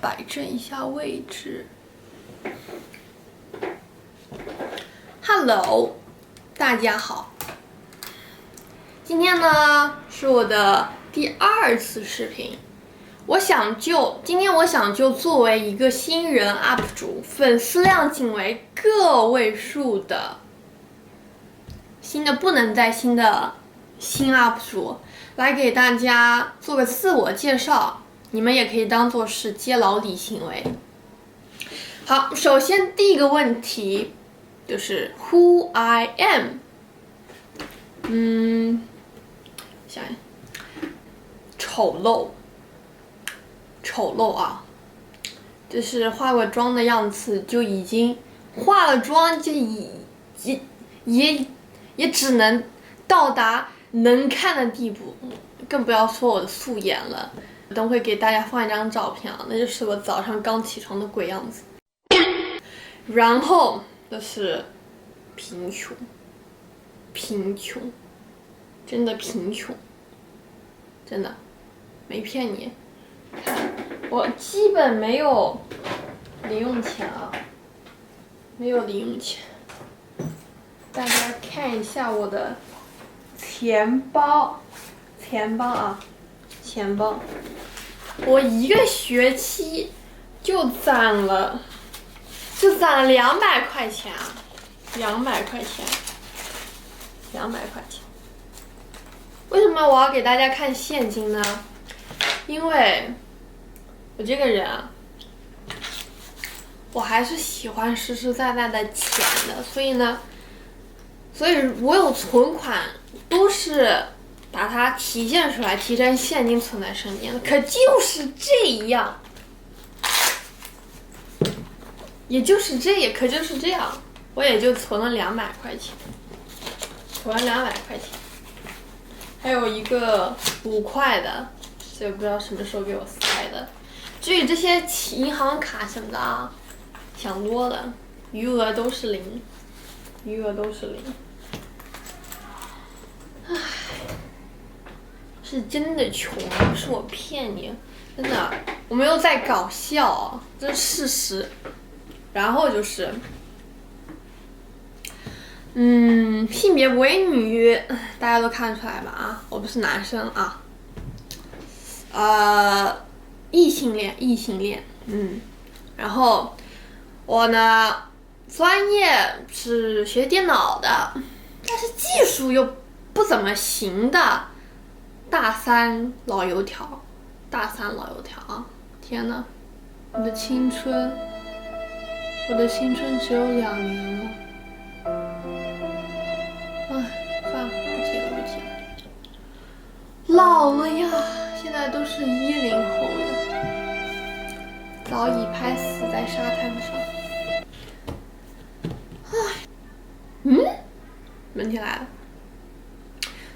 摆正一下位置。Hello， 大家好。今天呢是我的第2次视频，今天我想就作为一个新人 UP 主，粉丝量仅为个位数的不能再新的新 UP 主，来给大家做个自我介绍，你们也可以当做是接老李行为。好，首先第一个问题就是 Who I am。想丑陋啊，就是化过妆的样子就已经化了妆就也只能到达能看的地步，更不要说我的素颜了。等会给大家放一张照片啊，那就是我早上刚起床的鬼样子。然后就是贫穷，真的贫穷，真的没骗你。看我基本没有零用钱啊，没有零用钱。大家看一下我的钱包啊，钱包，我一个学期就攒了200块钱啊，200块钱。为什么我要给大家看现金呢？因为我这个人啊，我还是喜欢实实在在的钱的，所以我有存款都是把它体现出来，提成现金存在身边的。可就是这样，我也就存了200块钱，还有一个5块的，这不知道什么时候给我塞的。至于这些银行卡什么的啊，想多了，余额都是零。唉，是真的穷，不是我骗你，真的，我没有在搞笑，这是事实。然后就是性别为女，大家都看出来吧啊，我不是男生啊，异性恋，然后我呢专业是学电脑的，但是技术又不怎么行的大三老油条啊！天哪，我的青春只有2年了。算了，不提了。老了呀，现在都是10后了，早已拍死在沙滩上。问题来了，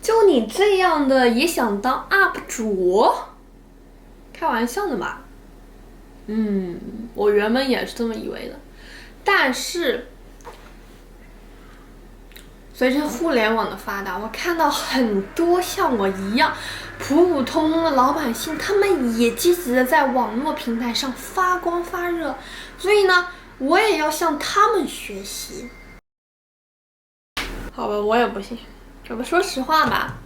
就你这样的也想当 UP 主？开玩笑的嘛。我原本也是这么以为的，但是随着互联网的发达，我看到很多像我一样普通的老百姓，他们也积极的在网络平台上发光发热，所以呢，我也要向他们学习。好吧，我也不信。说实话吧，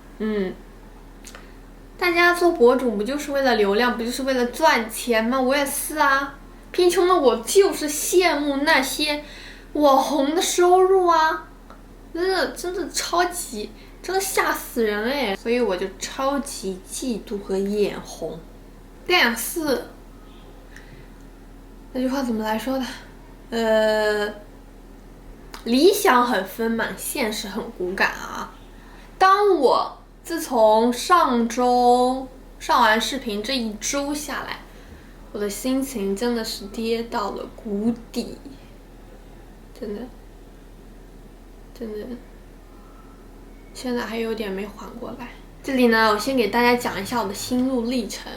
大家做博主不就是为了流量，不就是为了赚钱吗？我也是啊。贫穷的我就是羡慕那些网红的收入啊，真的超级，真的吓死人哎！所以我就超级嫉妒和眼红。但是那句话怎么来说的？理想很丰满，现实很骨感啊。当我自从上周上完视频这1周下来，我的心情真的是跌到了谷底，真的，现在还有点没缓过来。这里呢，我先给大家讲一下我的心路历程。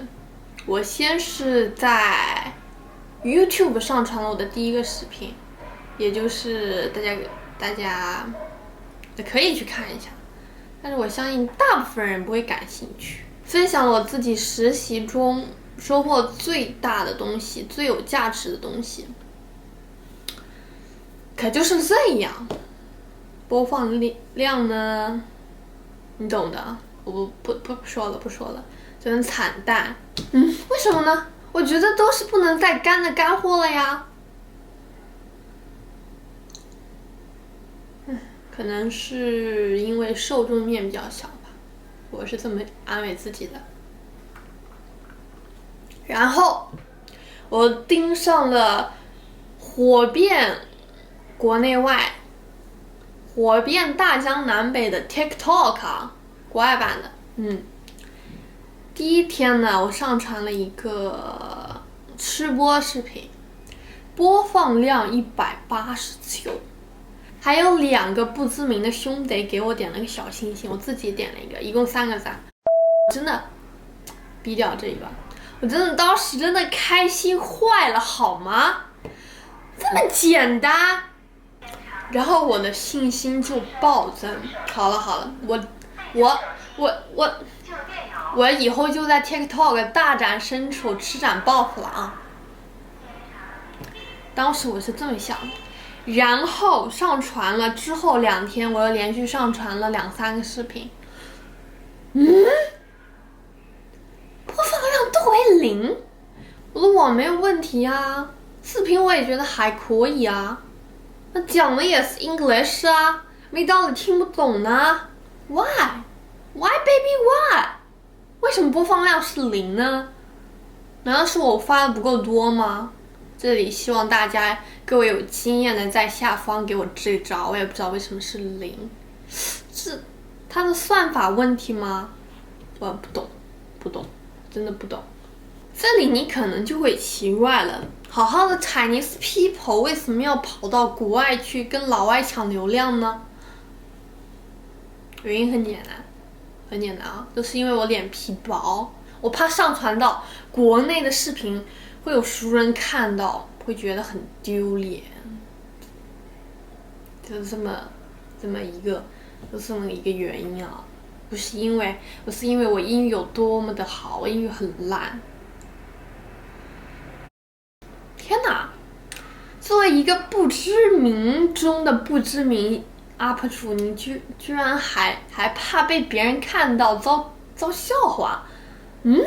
我先是在 YouTube 上传了我的第1个视频，也就是大家可以去看一下，但是我相信大部分人不会感兴趣。分享了我自己实习中收获最大的东西，最有价值的东西，可就是这样。播放量呢，你懂的，我不说了，就很惨淡。为什么呢？我觉得都是不能再干的干货了呀。可能是因为受众面比较小吧，我是这么安慰自己的。然后我盯上了火遍国内外、火遍大江南北的 TikTok 啊，国外版的。第一天呢，我上传了一个吃播视频，播放量189，还有2个不知名的兄弟给我点了个小心心，我自己点了一个，一共3个赞，真的逼掉这一把，我真的当时真的开心坏了，好吗？这么简单，然后我的信心就暴增。好了，我以后就在 TikTok 大展身手，施展抱负了啊！当时我是这么想的，然后上传了之后2天，我又连续上传了2、3个视频，播放量都为0。我的网没有问题啊，视频我也觉得还可以啊，那讲的也是 English 啊，没道理听不懂呢。Why baby why？ 为什么播放量是0呢？难道是我发的不够多吗？这里希望各位有经验的在下方给我支招，我也不知道为什么是0，是它的算法问题吗？我不懂，真的不懂。这里你可能就会奇怪了，好好的 Chinese people 为什么要跑到国外去跟老外抢流量呢？原因很简单啊，就是因为我脸皮薄，我怕上传到国内的视频会有熟人看到，会觉得很丢脸，就是这么一个原因啊，不是因为我英语有多么的好，我英语很烂。天哪！作为一个不知名中的不知名 UP 主，你居然还怕被别人看到遭笑话？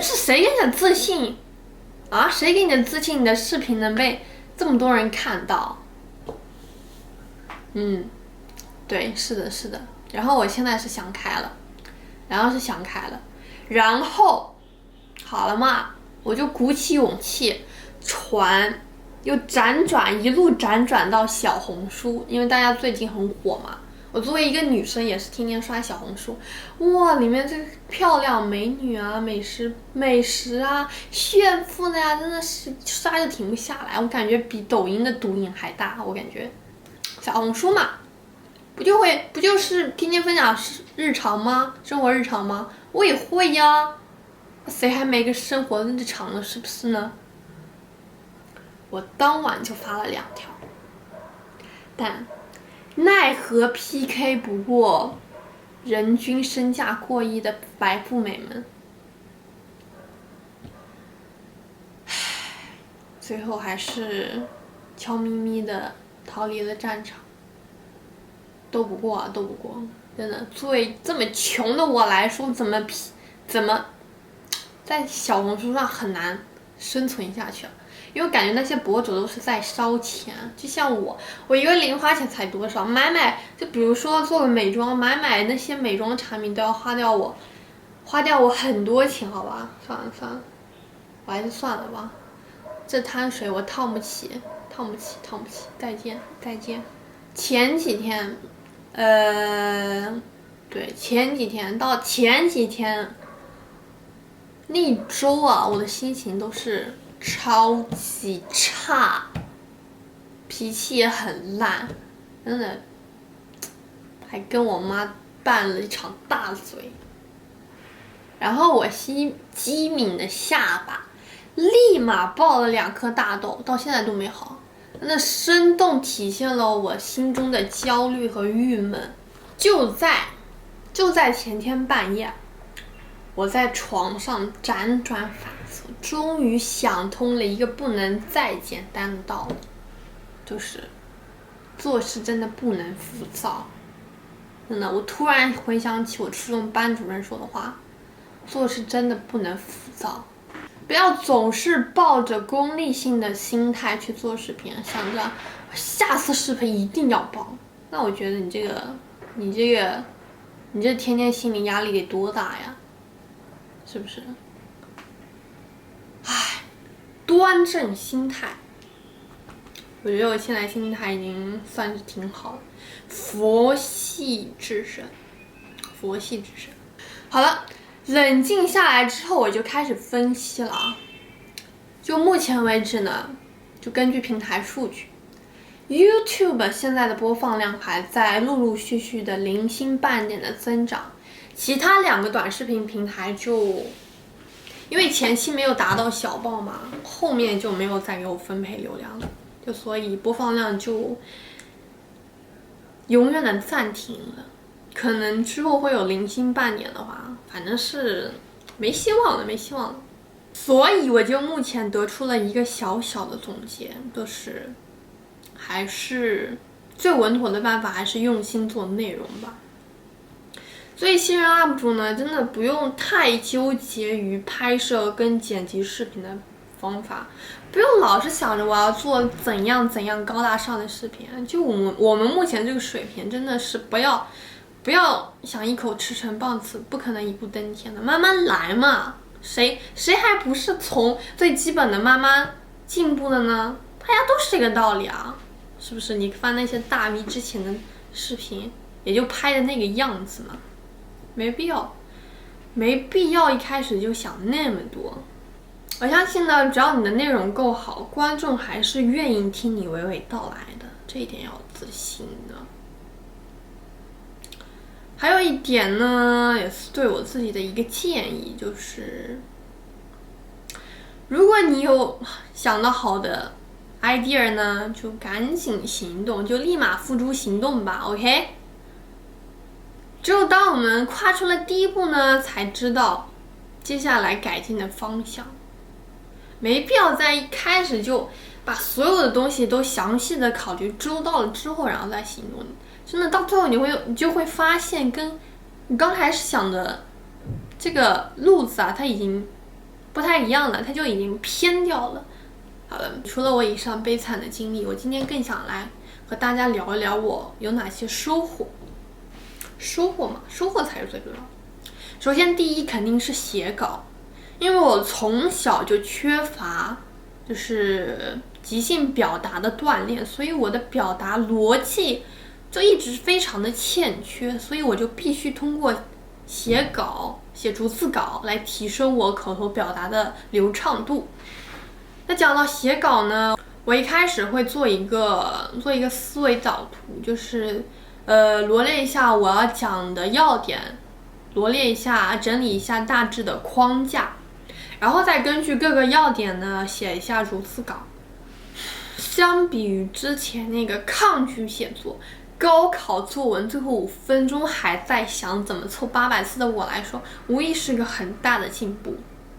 是谁给你的自信啊？谁给你的自信？你的视频能被这么多人看到？对，是的。然后我现在是想开了，然后好了嘛，我就鼓起勇气又一路辗转到小红书，因为大家最近很火嘛。我作为一个女生，也是天天刷小红书，哇，里面这个漂亮美女啊、美食啊、炫富的呀，真的是刷就停不下来。我感觉比抖音的毒瘾还大。我感觉小红书嘛，不就是天天分享日常吗？生活日常吗？我也会呀，谁还没个生活日常了，是不是呢？我当晚就发了2条，但奈何 PK 不过人均身价过亿的白富美们，最后还是悄咪咪的逃离了战场。斗不过，真的，作为这么穷的我来说，怎么在小红书上很难生存下去啊？因为我感觉那些博主都是在烧钱，就像我一个零花钱才多少，就比如说做个美妆，买那些美妆产品都要花掉我很多钱，好吧？算了，我还是算了吧，这滩水我烫不起，再见。前几天那一周啊，我的心情都是超级差，脾气也很烂，真的，还跟我妈拌了一场大嘴。然后我机敏的下巴立马爆了2颗大痘，到现在都没好。那生动体现了我心中的焦虑和郁闷。就在前天半夜，我在床上辗转反子，终于想通了一个不能再简单的道理，就是做事真的不能浮躁。真的，我突然回想起我初中班主任说的话，做事真的不能浮躁，不要总是抱着功利性的心态去做视频，想着下次视频一定要爆。那我觉得你这天天心理压力得多大呀？是不是？唉，端正心态，我觉得我现在心态已经算是挺好的，佛系制胜。好了，冷静下来之后，我就开始分析了啊。就目前为止呢，就根据平台数据，YouTube 现在的播放量还在陆陆续续的零星半点的增长，其他2个短视频平台就因为前期没有达到小爆嘛，后面就没有再给我分配流量了，就所以播放量就永远的暂停了。可能之后会有零星半点的话，反正是没希望了。所以我就目前得出了一个小小的总结，就是还是最稳妥的办法还是用心做内容吧。所以新人 UP 主呢，真的不用太纠结于拍摄跟剪辑视频的方法，不用老是想着我要做怎样高大上的视频。就我们目前这个水平，真的是不要想一口吃成棒次，不可能一步登天的，慢慢来嘛。谁还不是从最基本的慢慢进步的呢？大家都是这个道理啊，是不是？你翻那些大 V 之前的视频，也就拍的那个样子嘛，没必要一开始就想那么多。我相信呢，只要你的内容够好，观众还是愿意听你娓娓道来的，这一点要自信的。还有一点呢，也是对我自己的一个建议，就是如果你有想到好的 idea 呢，就赶紧行动，就立马付诸行动吧 ，OK？ 只有当我们跨出了第一步呢，才知道接下来改进的方向。没必要在一开始就把所有的东西都详细的考虑周到了之后，然后再行动。真的到最后你就会发现，跟你刚开始想的这个路子啊，它已经不太一样了，它就已经偏掉了。好了，除了我以上悲惨的经历，我今天更想来和大家聊一聊我有哪些收获。收获嘛，收获才是最重要的。首先第一肯定是写稿，因为我从小就缺乏就是即兴表达的锻炼，所以我的表达逻辑就一直非常的欠缺，所以我就必须通过写逐字稿来提升我口头表达的流畅度。那讲到写稿呢，我一开始会做一个思维导图，就是罗列一下我要讲的要点，罗列一下整理一下大致的框架，然后再根据各个要点呢写一下逐字稿。相比于之前那个抗拒写作，高考作文最后5分钟还在想怎么凑800字的我来说，无疑是个很大的进步。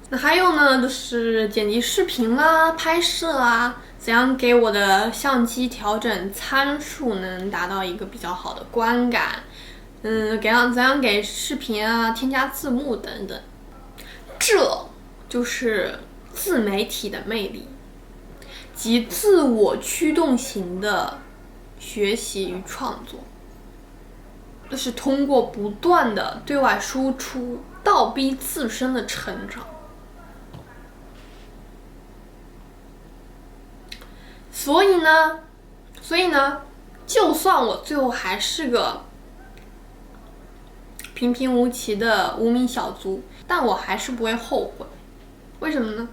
那还有呢，就是剪辑视频啦、拍摄啦，怎样给我的相机调整参数能达到一个比较好的观感，怎样给视频啊添加字幕等等。这就是自媒体的魅力，即自我驱动型的学习与创作，就是通过不断的对外输出，倒逼自身的成长。所以呢，就算我最后还是个平平无奇的无名小卒，但我还是不会后悔。为什么呢？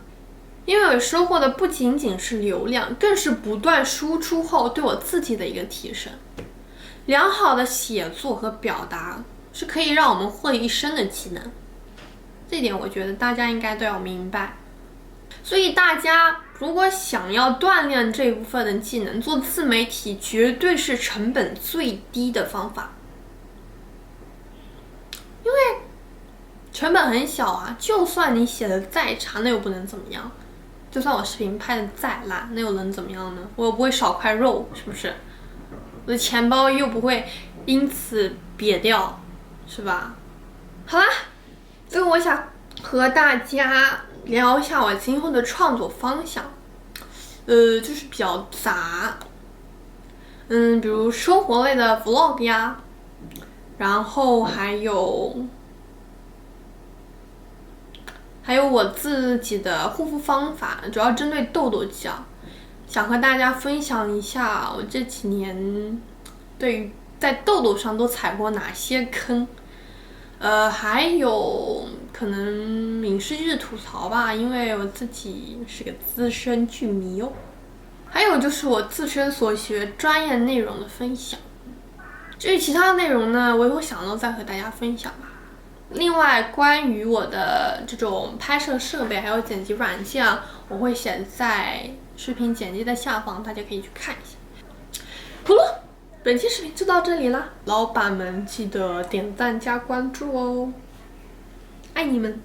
因为我收获的不仅仅是流量，更是不断输出后对我自己的一个提升。良好的写作和表达是可以让我们获益一生的技能，这点我觉得大家应该都要明白。所以大家如果想要锻炼这部分的技能，做自媒体绝对是成本最低的方法。因为成本很小啊，就算你写的再差，那又不能怎么样。就算我视频拍的再烂，那又能怎么样呢？我又不会少块肉，是不是？我的钱包又不会因此瘪掉，是吧？好啦，最后我想和大家聊一下我今后的创作方向，就是比较杂，比如生活类的 vlog 呀，然后还有我自己的护肤方法，主要针对痘痘肌啊，想和大家分享一下我这几年对于在痘痘上都踩过哪些坑，还有可能影视剧吐槽吧，因为我自己是个资深剧迷哦。还有就是我自身所学专业内容的分享。至于其他的内容呢，我以后想到再和大家分享吧。另外，关于我的这种拍摄设备还有剪辑软件啊，我会写在视频简介的下方，大家可以去看一下。好了，本期视频就到这里啦，老板们记得点赞加关注哦，爱你们！